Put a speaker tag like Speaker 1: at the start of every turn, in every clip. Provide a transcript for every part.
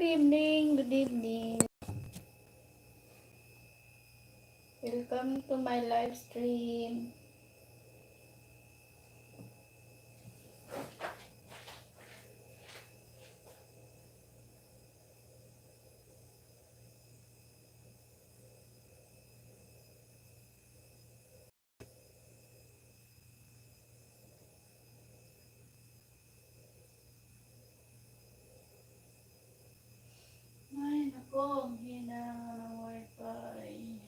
Speaker 1: Good evening, good evening. Welcome to my live stream. Ay, nako, ang hina ng wifi.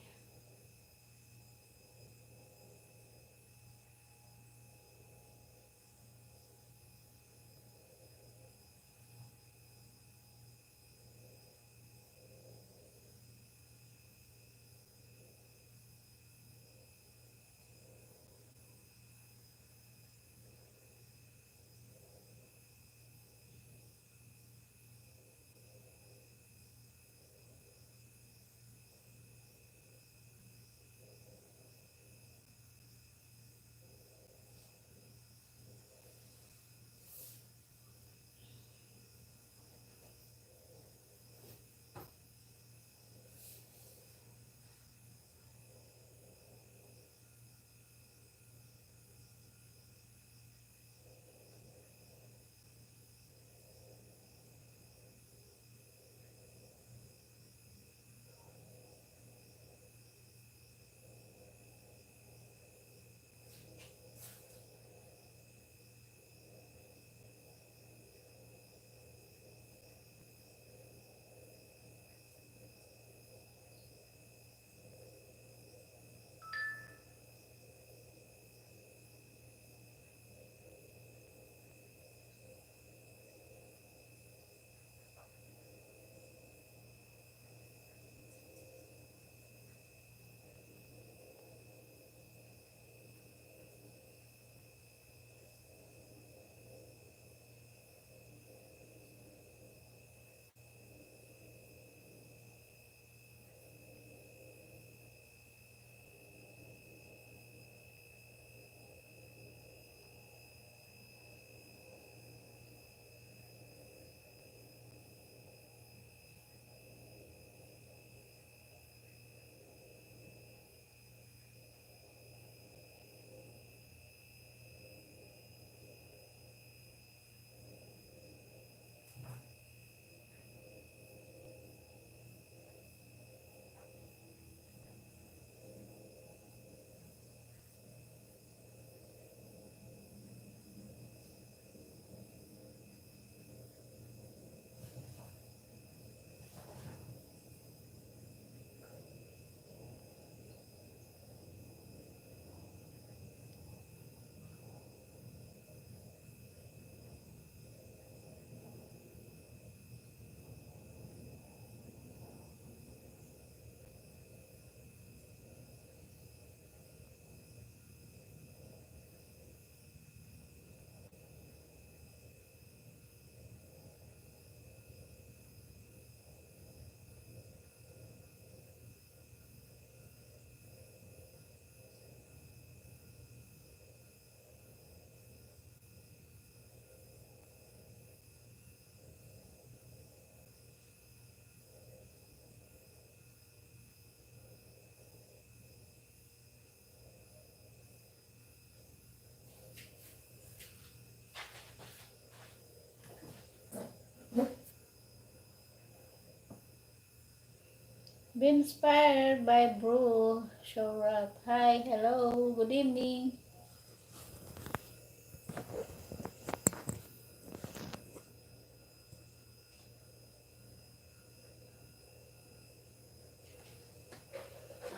Speaker 1: Be inspired by Bro Showrap. Hi, hello, good evening.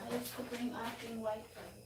Speaker 1: Ayos ko po yung aking wifi.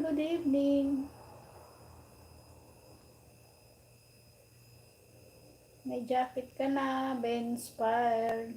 Speaker 1: good evening. May jacket ka na, be inspired.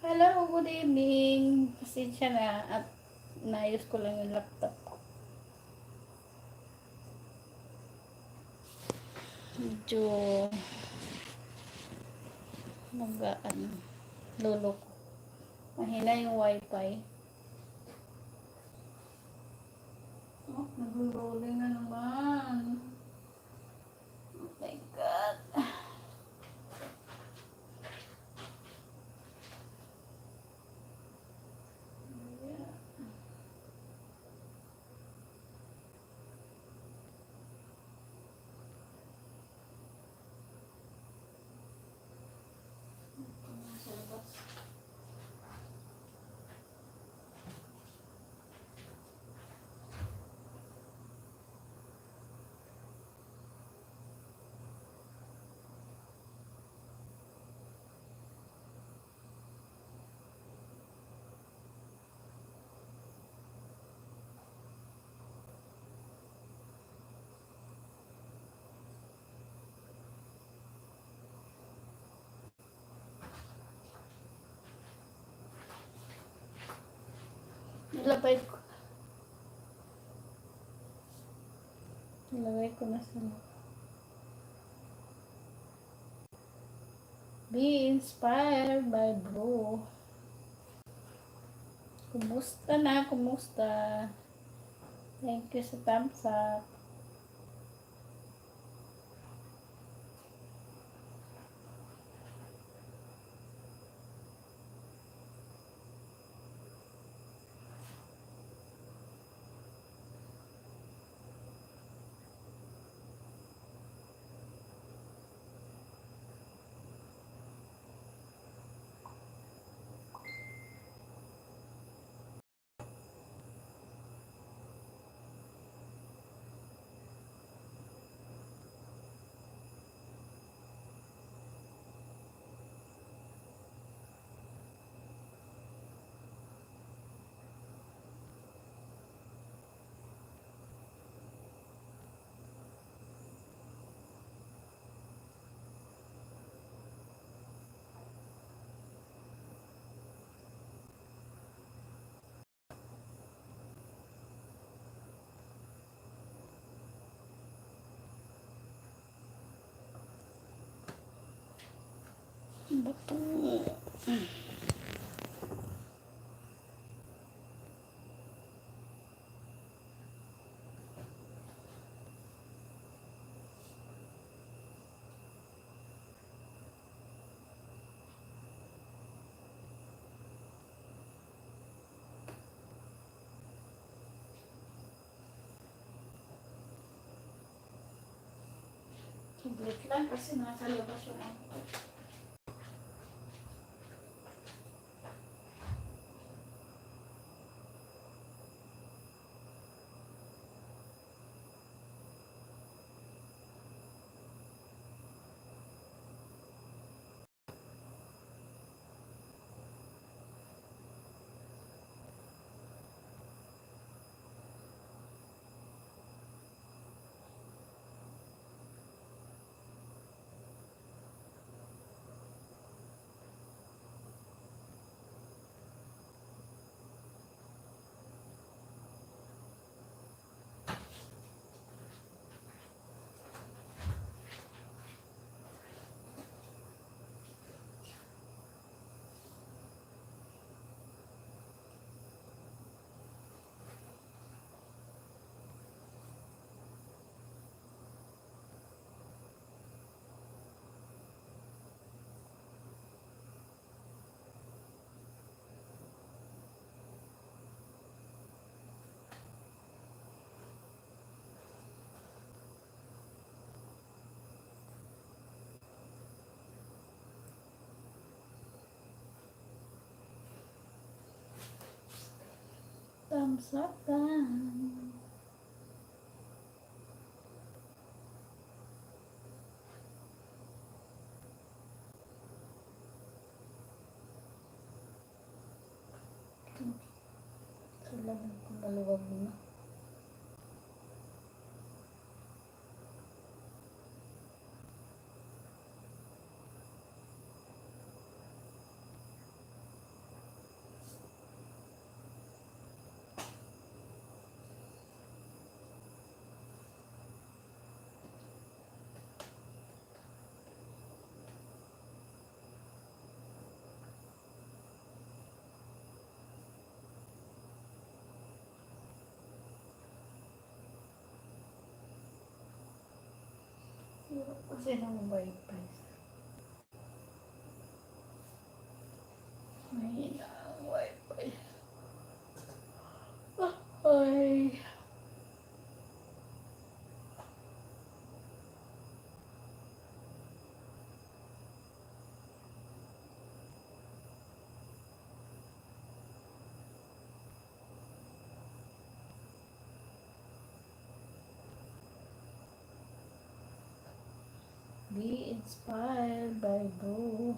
Speaker 1: Hello, good evening. Pasensya na at naayos ko lang yung laptop ko. Medyo lolo ko. Mahina yung wifi. Oh, nag-rolling na naman. Oh my God. Nilagay ko. Nilagay ko na sa Be inspired by Bro. Kumusta na? Kumusta? Thank you sa thumbs up. Bato. Saglit lang kasi nasa labas yung ako. Thumbs up lang. Sila lang kung maluwag na. Hirap kasi ng wifi. Mahina ang wifi. Ay. Be inspired by Bro.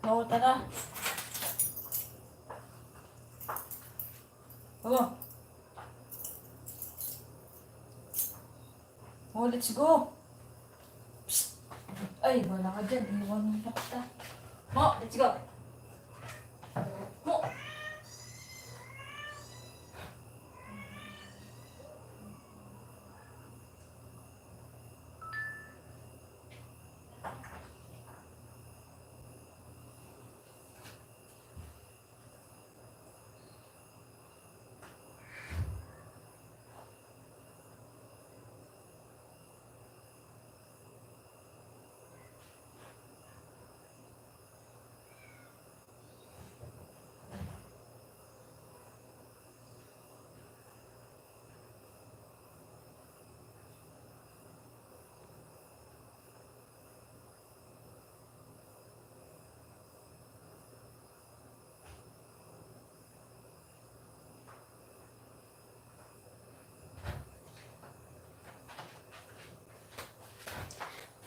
Speaker 2: Oh, tara. Oh. Oh, let's go. Psst. Ay, wala ka dyan. Iwan mo na kita. Oh, let's go. Oh.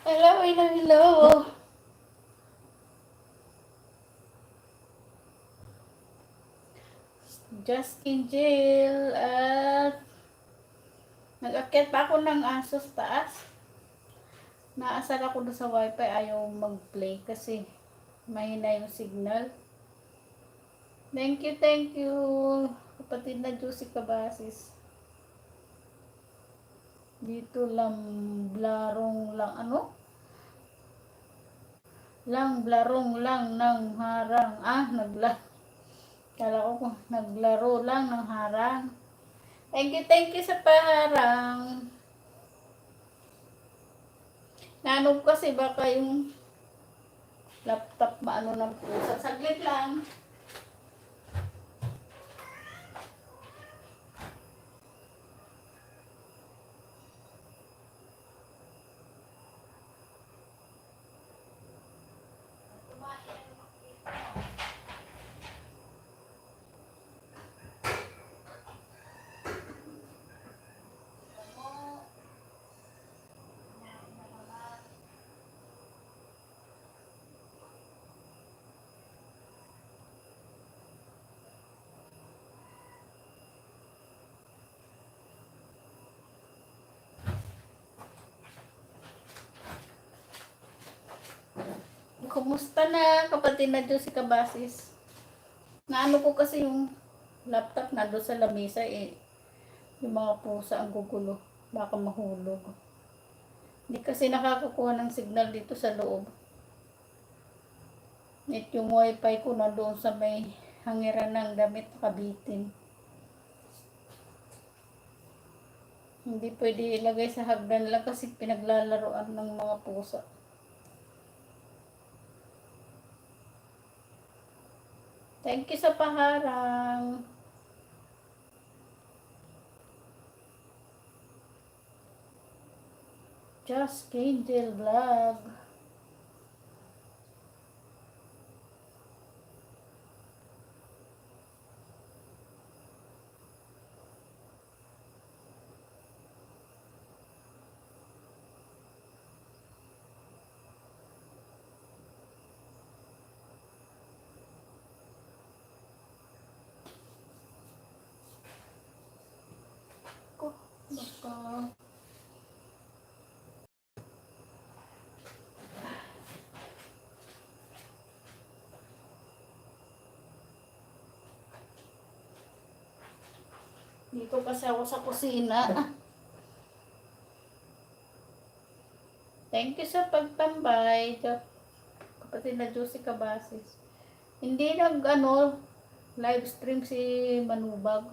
Speaker 1: Hello, hello, hello. Just Angel at nag-akyat pa ako ng aso sa taas. Naasar ako doon sa wifi, ayaw mag-play kasi mahina yung signal. Thank you, kapatid na Juicy Cabasis. Dito lang, blarong lang, ano? Blarong lang ng harang. Kala ko naglaro lang ng harang. Thank you sa parang. Nanog kasi baka yung laptop maano ng pusa. Saglit lang. Kumusta na kapatid na Diyos si Kabasis? Naano ko kasi yung laptop na doon sa lamesa yung mga pusa ang gugulo. Baka mahulog. Hindi kasi nakakakuha ng signal dito sa loob. At yung wifi ko na doon sa may hangiran ng damit kabitin. Hindi pwede ilagay sa hagdan lang kasi pinaglalaroan ng mga pusa. Thank you sa paharang. Just Angel Vlog. Baka dito kasi ako sa kusina. Thank you sa pagtambay. Kapatid na Josie Cabasis. Hindi live stream si Manubag.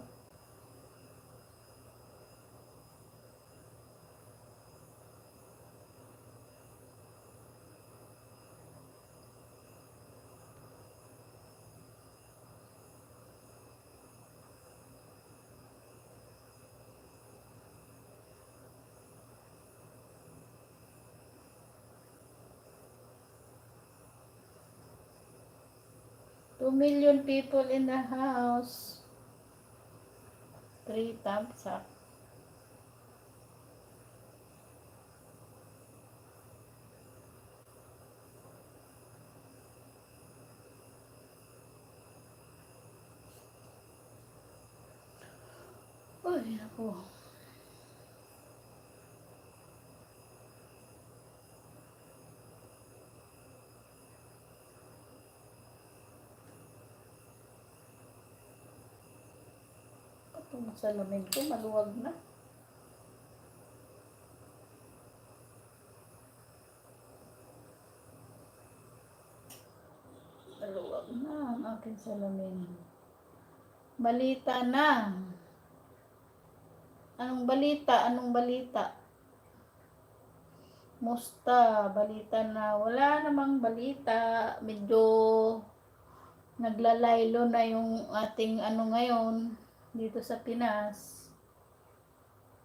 Speaker 1: Two million people in the house. 3 thumbs up. Uy, ako. Itong salamin ko, maluwag na. Maluwag na ang aking salamin. Balita na. Anong balita? Anong balita? Musta? Balita na. Wala namang balita. Medyo naglalaylo na yung ating ano ngayon dito sa Pinas.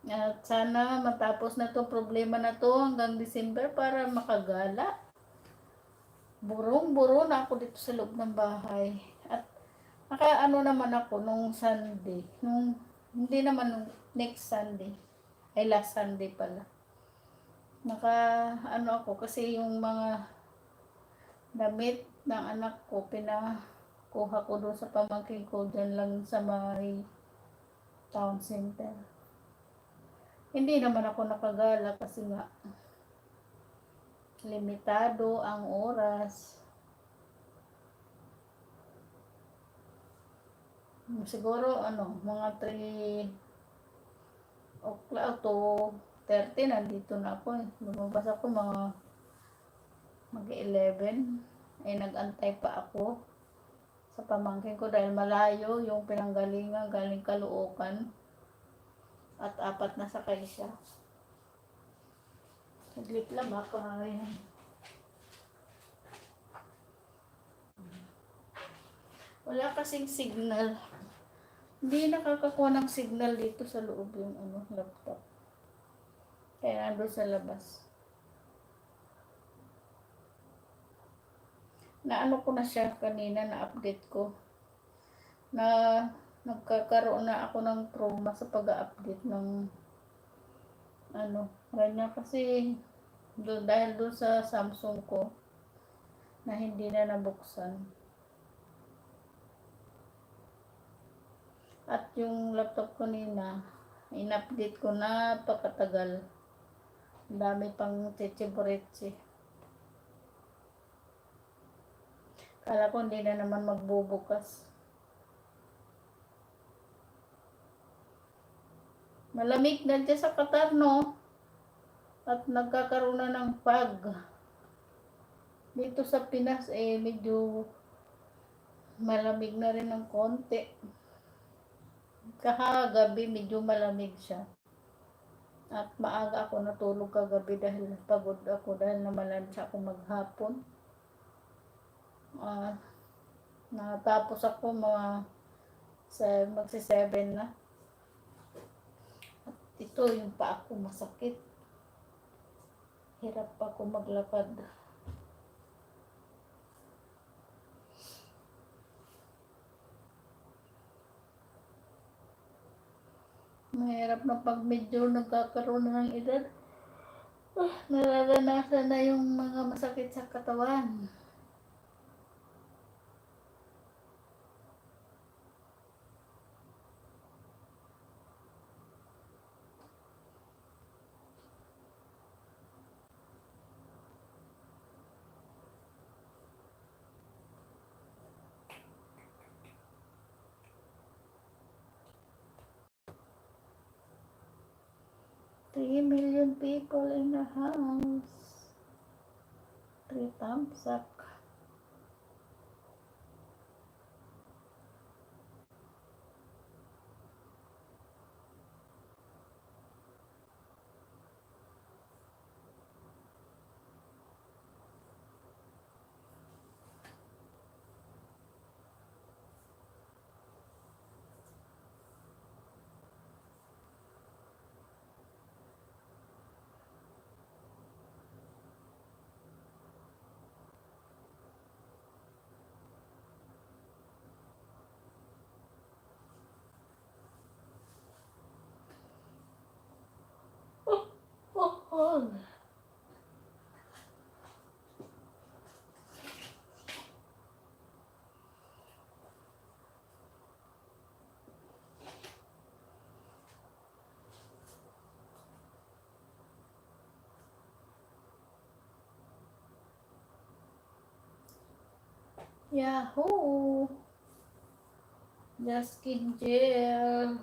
Speaker 1: At sana matapos na to problema na to hanggang December para makagala. Burong-buro na ako dito sa loob ng bahay. At naka-ano naman ako nung Sunday. Hindi naman nung next Sunday. Ay last Sunday pala. Ano ako kasi yung mga damit ng anak ko pinakuha ko doon sa pamangkin ko dyan lang sa may town center. Hindi naman ako nakagala kasi nga limitado ang oras. Siguro mga 3 o'clock to 30 nandito na ako. Lumabas ako mga mag-11. Nag-antay pa ako sa pamangkin ko dahil malayo yung pinanggalingan galing Caloocan. At 4 na sakay siya. Saglit lang baka yan. Wala kasing signal. Hindi nakakakuha ng signal dito sa loob yung laptop. Kaya nandun sa labas. Naano ko na siya kanina, na-update ko. Na nagkakaroon na ako ng trauma sa pag-update ng ganyan kasi dahil doon sa Samsung ko na hindi na nabuksan. At yung laptop ko nina, in-update ko na pagkatagal. Dami pang chichiburitsi. Kala ko hindi na naman magbubukas. Malamig na dyan sa Qatar, no? At nagkakaroon na ng pag. Dito sa Pinas, medyo malamig na rin ng konti. Kahagabi, medyo malamig siya. At maaga ako natulog kagabi dahil pagod ako dahil namalansya ako maghapon. Natapos ako magsi-7 na. At ito yung paa ko masakit. Hirap pa ako maglakad. Mahirap na pag medyo nagkakaroon na ng edad. Nararanasan na yung mga masakit sa katawan. Three million people in the house. 3 thumbs up. Oh. Yahoo! Just skin gel.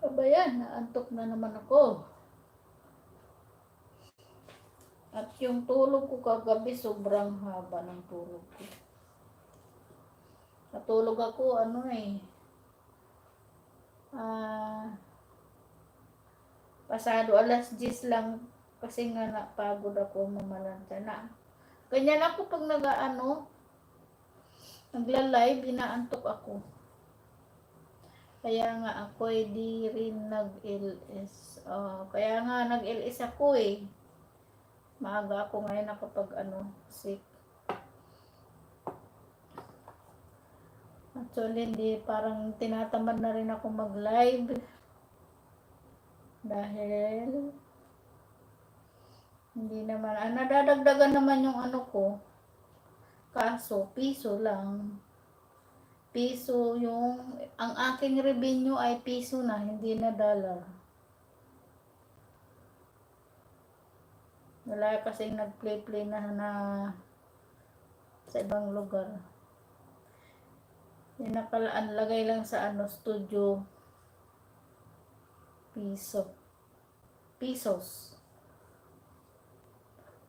Speaker 1: Ano ba yan? Naantok na naman ako. At yung tulog ko kagabi, sobrang haba ng tulog ko. Natulog ako, pasado alas 10 lang kasi nga napagod ako mamalanta na. Ganyan ako pag nagla-live, inaantok ako. Kaya nga ako di rin nag-LS. Kaya nga nag-LS ako eh. Maaga ako ngayon nakapag sick. Actually, hindi, parang tinatamad na rin ako mag-live. Dahil, hindi naman, nadadagdagan naman yung ko. Kaso, piso lang. Piso ang aking revenue ay piso na, hindi na dollar. Wala kasing nag-play na sa ibang lugar. Yung lagay lang sa studio pesos.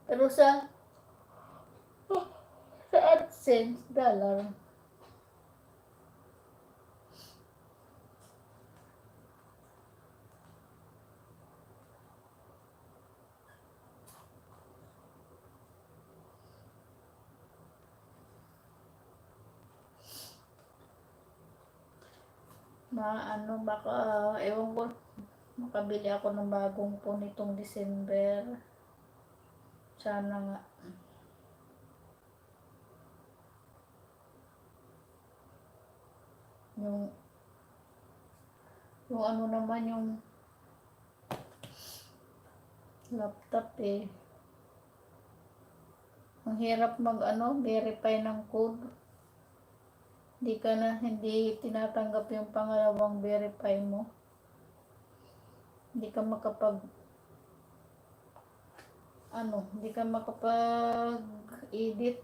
Speaker 1: Pero sa AdSense, dollar. Baka, ewan ko, makabili ako ng bagong phone itong December. Sana nga. Yung naman yung laptop eh. Ang hirap verify ng code. Hindi tinatanggap yung pangalawang verify mo. Hindi ka makapag-edit.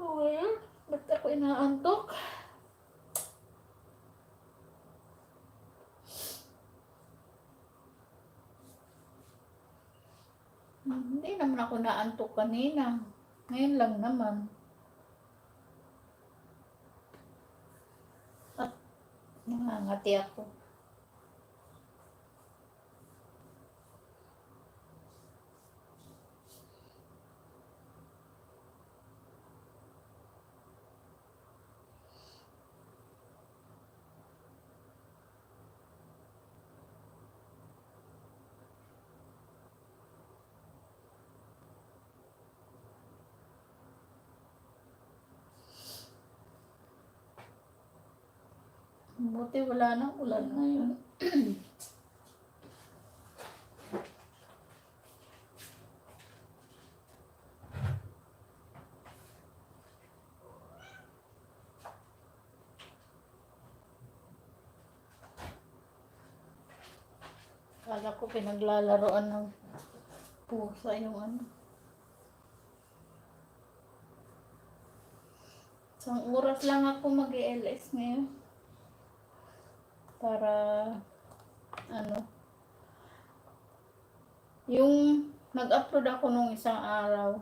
Speaker 1: Well, ba't ako inaantok? Hindi naman ako naantok kanina. Ngayon lang naman. At nangangati ako. Buti wala nang ulan ngayon. Kala ko pinaglalaroan ng pusa yung Isang oras lang ako mag-LS ngayon. Para yung nag-upload ako nung isang araw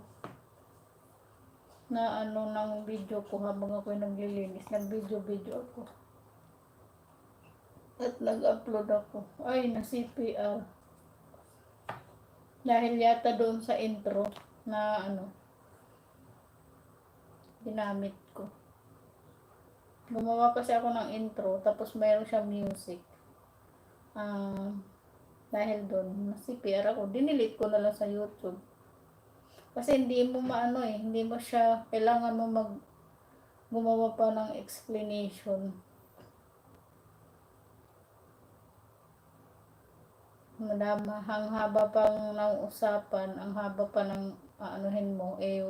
Speaker 1: na ng video ko habang ako naglilinis, nag-video ako at nag-upload ako na CPR dahil yata doon sa intro na ginamit ko. Gumawa kasi ako ng intro tapos mayroon siyang music. Dahil doon, CPR ako, dinilit ko na lang sa YouTube. Kasi hindi mo hindi mo siya, kailangan mo gumawa pa ng explanation. Madama, ang haba pang ng usapan, ang haba pa ng aanuhin mo, eh,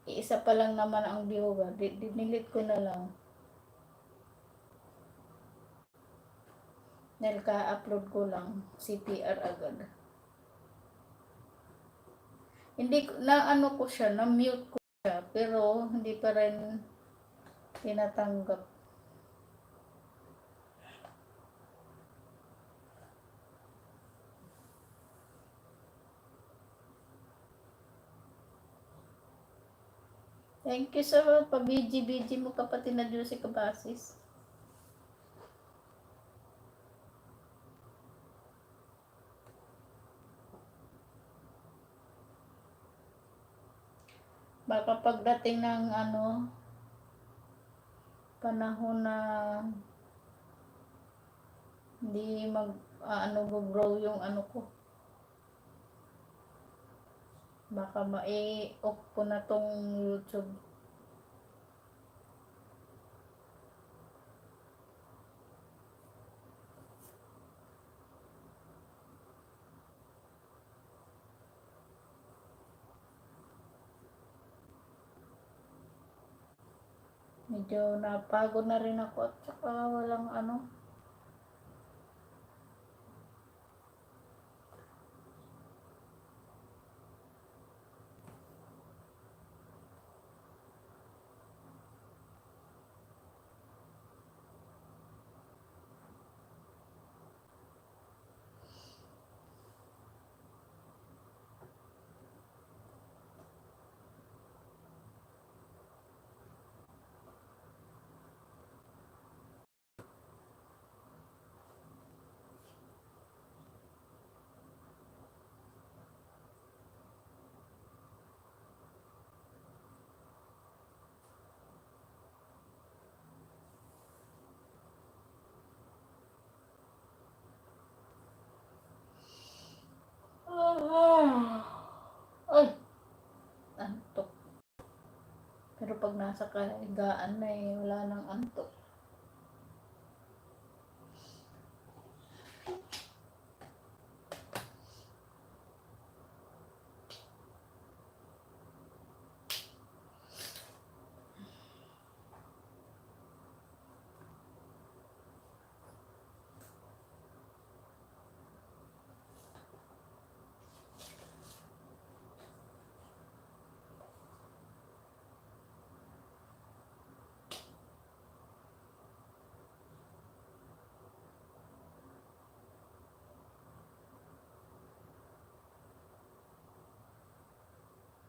Speaker 1: isa pa lang naman ang viewer, dinilit ko na lang. Dahil ka-upload ko lang, CPR agad. Hindi, na ano ko siya, na mute ko siya, pero hindi pa rin tinatanggap. Thank you sa pa-BG-BG mo kapatid na Josie Cabasis. Baka pagdating ng panahon na hindi grow yung ko. Baka ma-off ko na tong YouTube. Medyo napagod na rin ako at saka walang ay, antok. Pero pag nasa kahigaan na wala nang antok.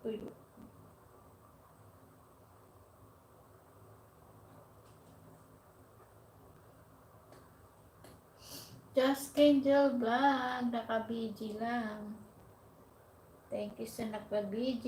Speaker 1: Uy. Just Angel Vlog, naka-BG lang. Thank you sa naka-BG.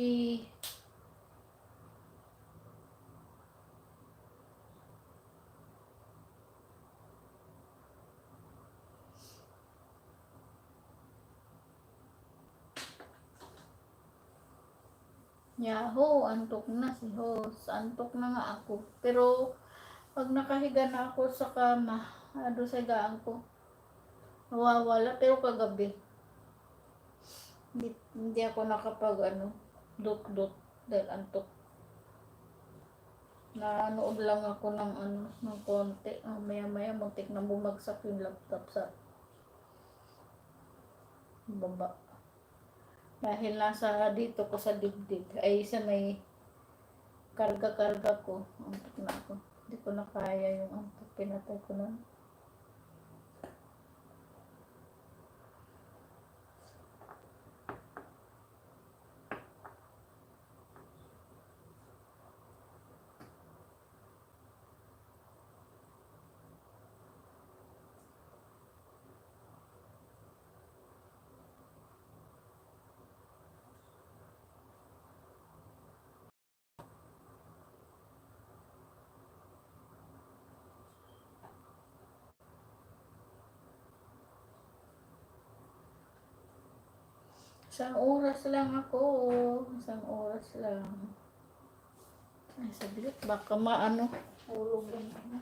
Speaker 1: Yahoo, antok na si host. Antok na nga ako. Pero, pag nakahiga na ako sa kama, sa higaan ko, nawawala. Pero kagabi, hindi ako nakapag dot-dot dahil antok. Nanood lang ako ng konti. Maya-maya, muntik na bumagsak yung laptop sa baba. Dahil nasa dito ko sa dibdib, ay sa may karga-karga ko. Antok na ako. Hindi ko na kaya yung antok. Pinatay ko na. Isang oras lang ako. Isang oras lang. Ay, saglit. Baka hulog lang ako.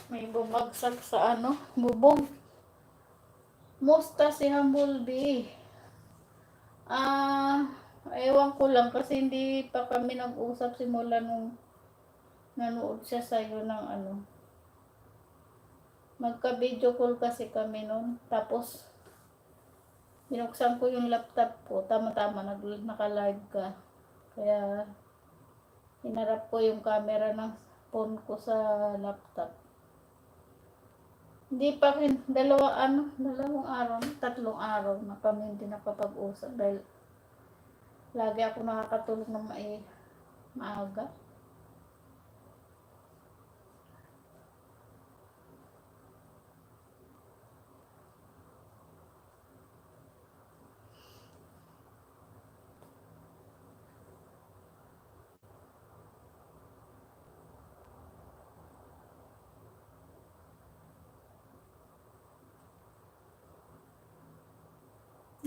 Speaker 1: May bumagsak sa ano, bubong. Musta si Humblebee? Ah, ewan ko lang kasi hindi pa kami nag-usap simula nung nanood siya sa'yo ng ano. Magka-video call kasi kami noon. Tapos, binuksan ko yung laptop ko. Tama-tama, naka-live ka. Kaya, hinarap ko yung camera ng phone ko sa laptop. Hindi pa rin, dalawang araw, 3 araw na kami hindi nakapag-usap dahil lagi ako nakakatulog ng maaga.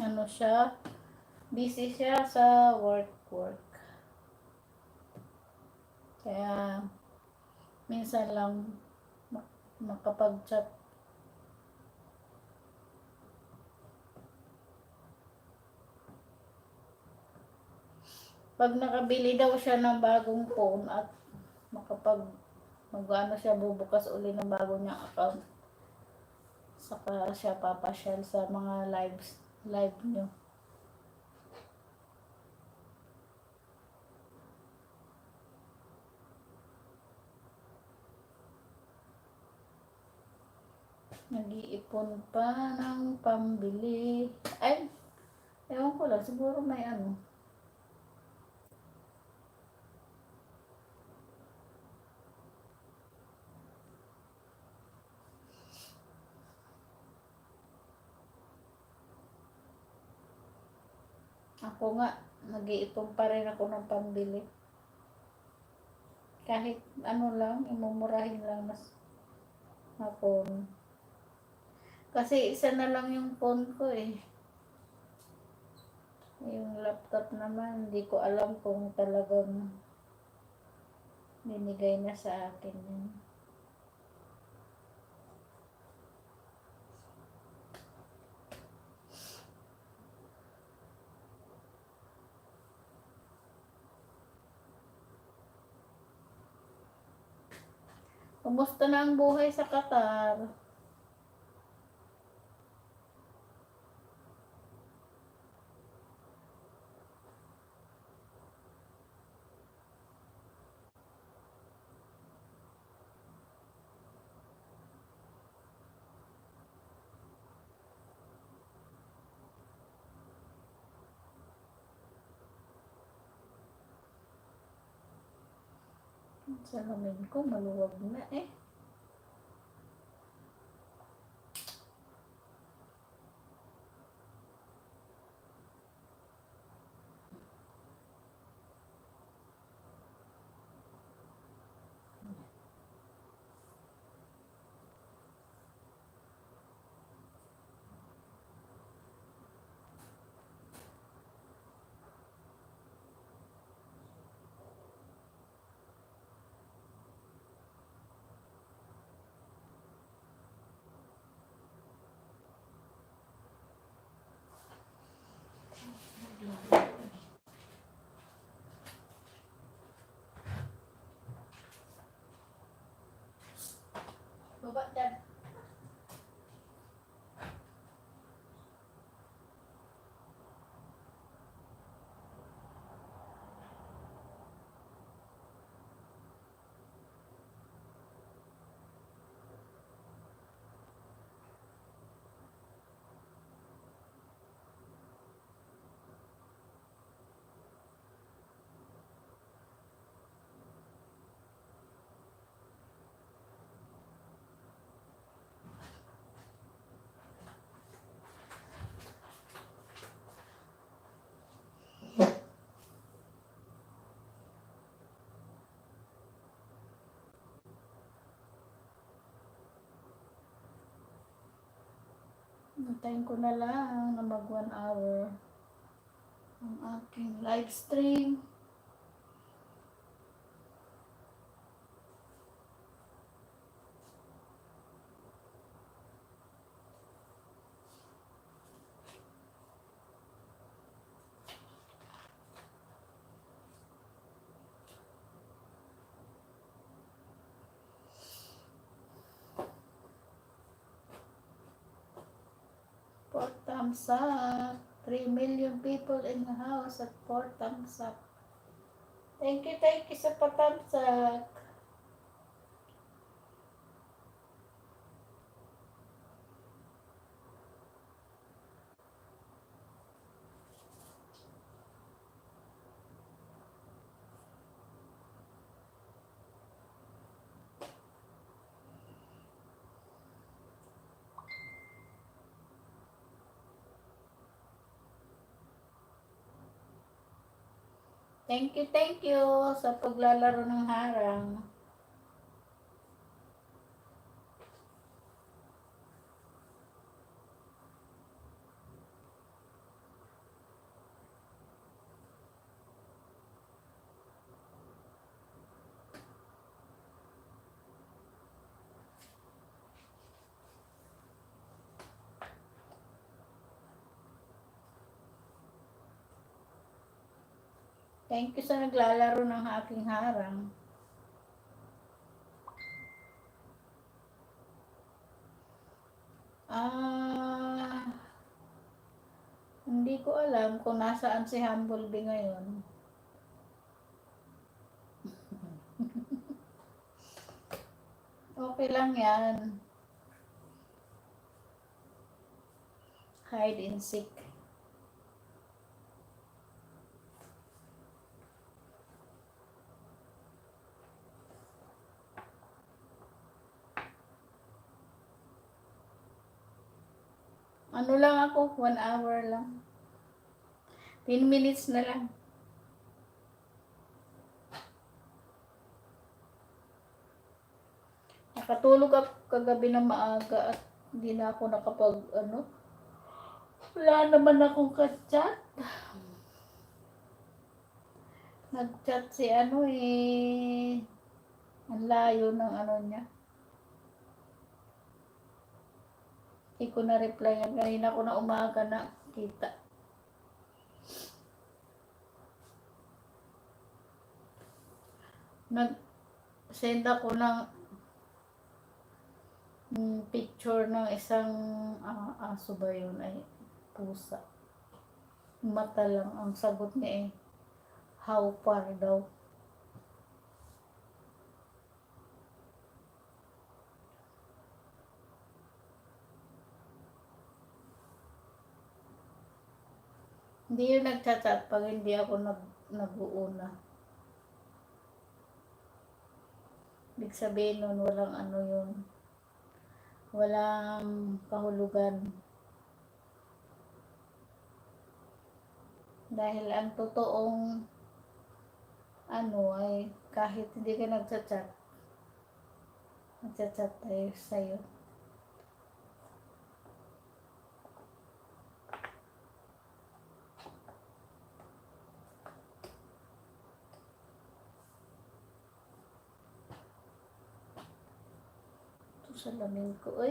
Speaker 1: Ano siya, busy siya sa work. Kaya, minsan lang makapag-chat. Pag nakabili daw siya ng bagong phone at mag-ano siya, bubukas uli ng bago niyang account. Saka siya papasyal sa mga live niyo. Nag-iipon pa ng pambili. Ay, ewan ko lang, siguro may ano. Ako nga, nag-iipon pa rin ako ng pambili. Kahit ano lang, imumurahin lang na phone. Kasi isa na lang yung phone ko eh. Yung laptop naman, hindi ko alam kung talagang binigay na sa akin yun. Kumusta na ang buhay sa Qatar? Salamin ko, maluwag na eh. Baba dyan. Antayin ko na lang na mag 1 hour ang aking live stream. thumbs up. 3 million people in the house at 4 thumbs up. Thank you sa pa-thumbs up. Thank you sa paglalaro ng harang. Thank you sa naglalaro ng aking harang. Hindi ko alam kung nasaan si Humblebee ngayon. Okay lang yan. Hide and seek. Ano lang ako, 1 hour lang. 10 minutes na lang. Nakatulog ako kagabi na maaga at hindi na ako wala naman akong ka-chat. Nag-chat si ang layo ng niya. Hindi ko na-reply yan. Kanina ko na umaga na kita. Nag-send ako ng picture ng isang aso ba yun ay pusa. Mata lang. Ang sagot niya how far daw. Hindi yun nagchat-chat pag hindi ako nag-uuna. Ibig sabihin nun, walang yun. Walang kahulugan. Dahil ang totoong ay kahit hindi ka nagchat-chat tayo sa'yo. Salamin ko.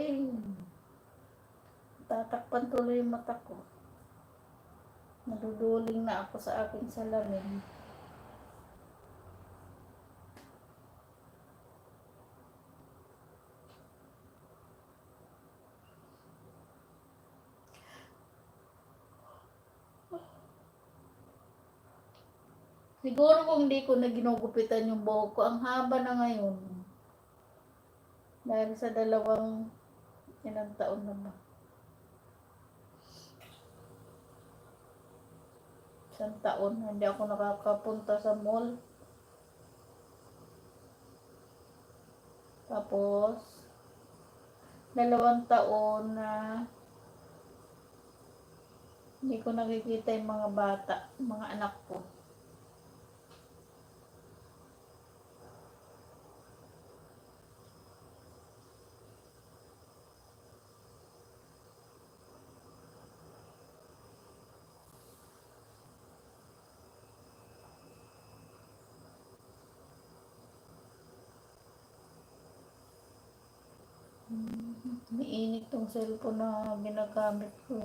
Speaker 1: Tatakpan tuloy yung mata ko. Naduduling na ako sa aking salamin. Siguro kung hindi ko na ginugupitan yung buhok ko, ang haba na ngayon. Dahil sa ilang taon na ba? Isang taon, hindi ako nakakapunta sa mall. Tapos, 2 taon na hindi ko nakikita yung mga bata, mga anak ko. Mainit tong cellphone na ginagamit ko.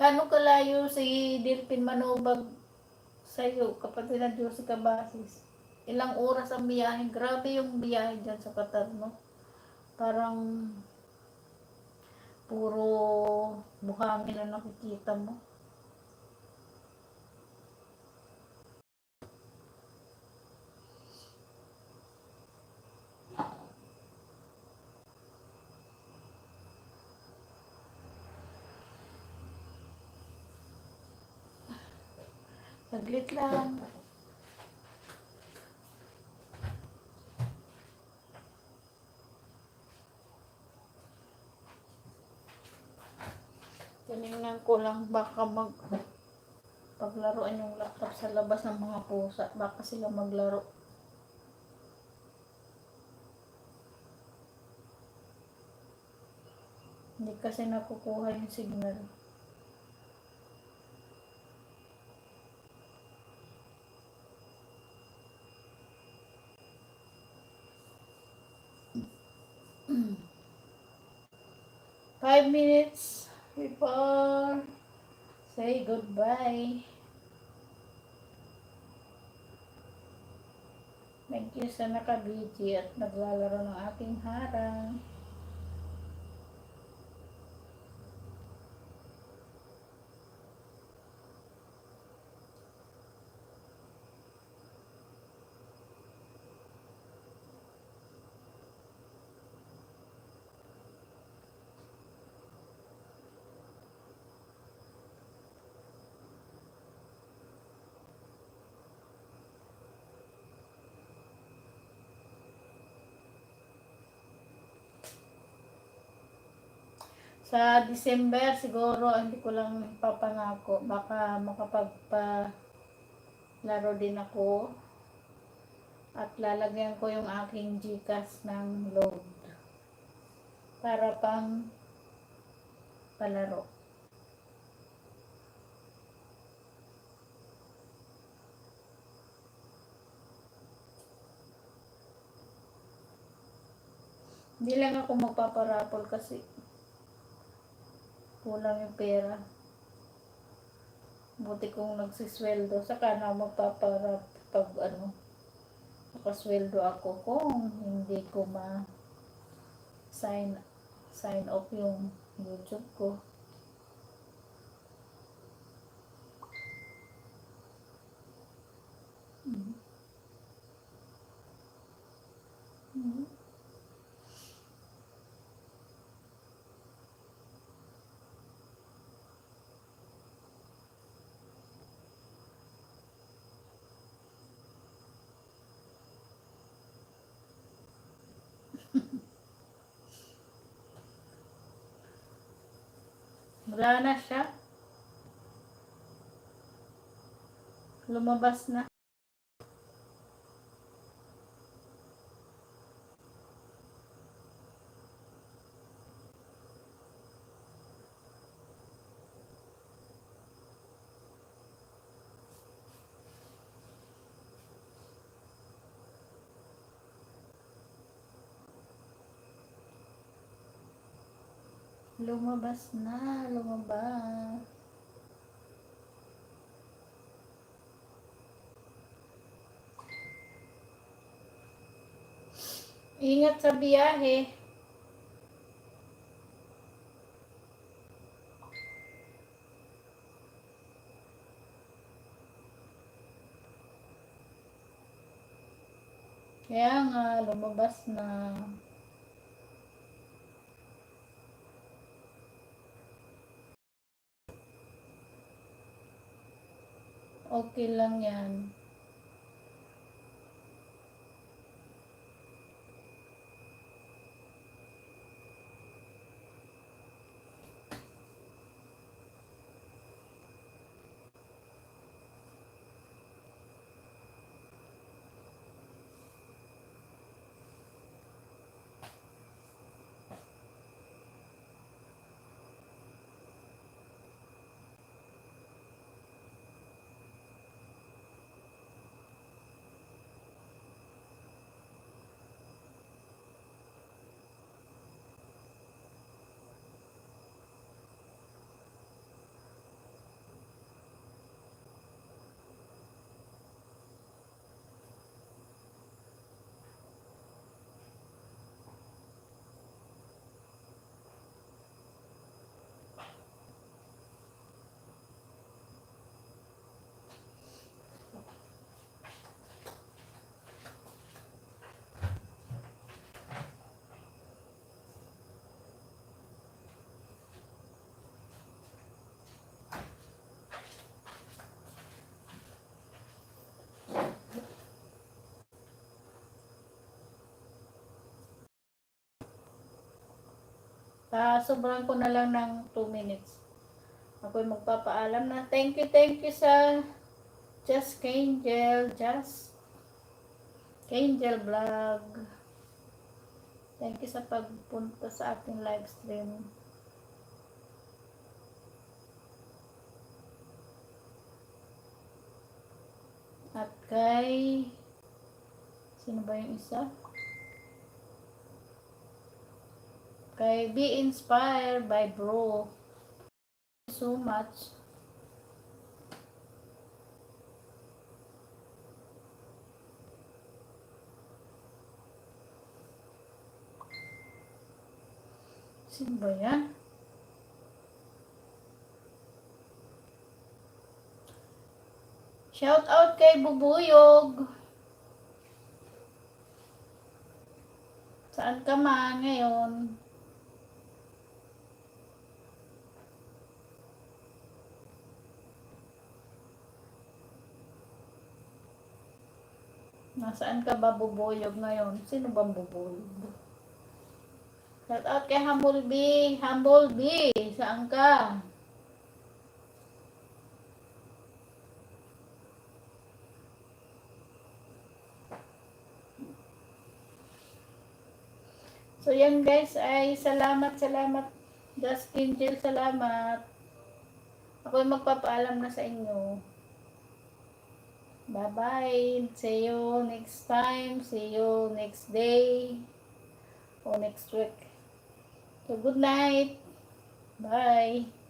Speaker 1: Gaano kalayo si Delphin Manobag sa'yo, kapatid na Diyos si Kabasis? Ilang oras ang biyahe? Grabe yung biyahe dyan sa Qatar, no? Parang puro buhangin na nakikita mo. Saglit lang. Tinignan ko lang baka paglaruan yung laptop sa labas ng mga pusa. Baka sila maglaro. Hindi kasi nakukuha yung signal. Mm. 5 minutes before say goodbye. Thank you sa nakabiji at naglalaro ng aking harang. Sa December siguro hindi ko lang papangako, baka makapagpalaro din ako at lalagyan ko yung aking GCash ng load para pang palaro. Hindi lang ako magpaparapol kasi kulang yung pera. Buti kong nagsisweldo, saka na magpaparap pag nakasweldo ako kung hindi ko sign off yung YouTube ko. Mm. Mm. Wala na siya. Lumabas na. Lumabas na. Lumabas. Ingat sa biyahe. Kaya nga, lumabas na. Okay lang yan. Sobrang ko na lang ng 2 minutes. Ako'y magpapaalam na. Thank you sa Just Angel Vlog. Thank you sa pagpunta sa ating live stream. At kay sino ba yung isa? Kay Be Inspired by Bro. Thank you so much. Sino ba yan? Shout out kay Bubuyog. Saan ka man ngayon? Nasaan ka ba Bubuyog ngayon? Sino bang Bubuyog? Shout out kay Humble Bee. Saan ka? So yan guys ay salamat. Just Angel, salamat. Ako'y magpapaalam na sa inyo. Bye-bye. See you next time. See you next day. O next week. So good night. Bye.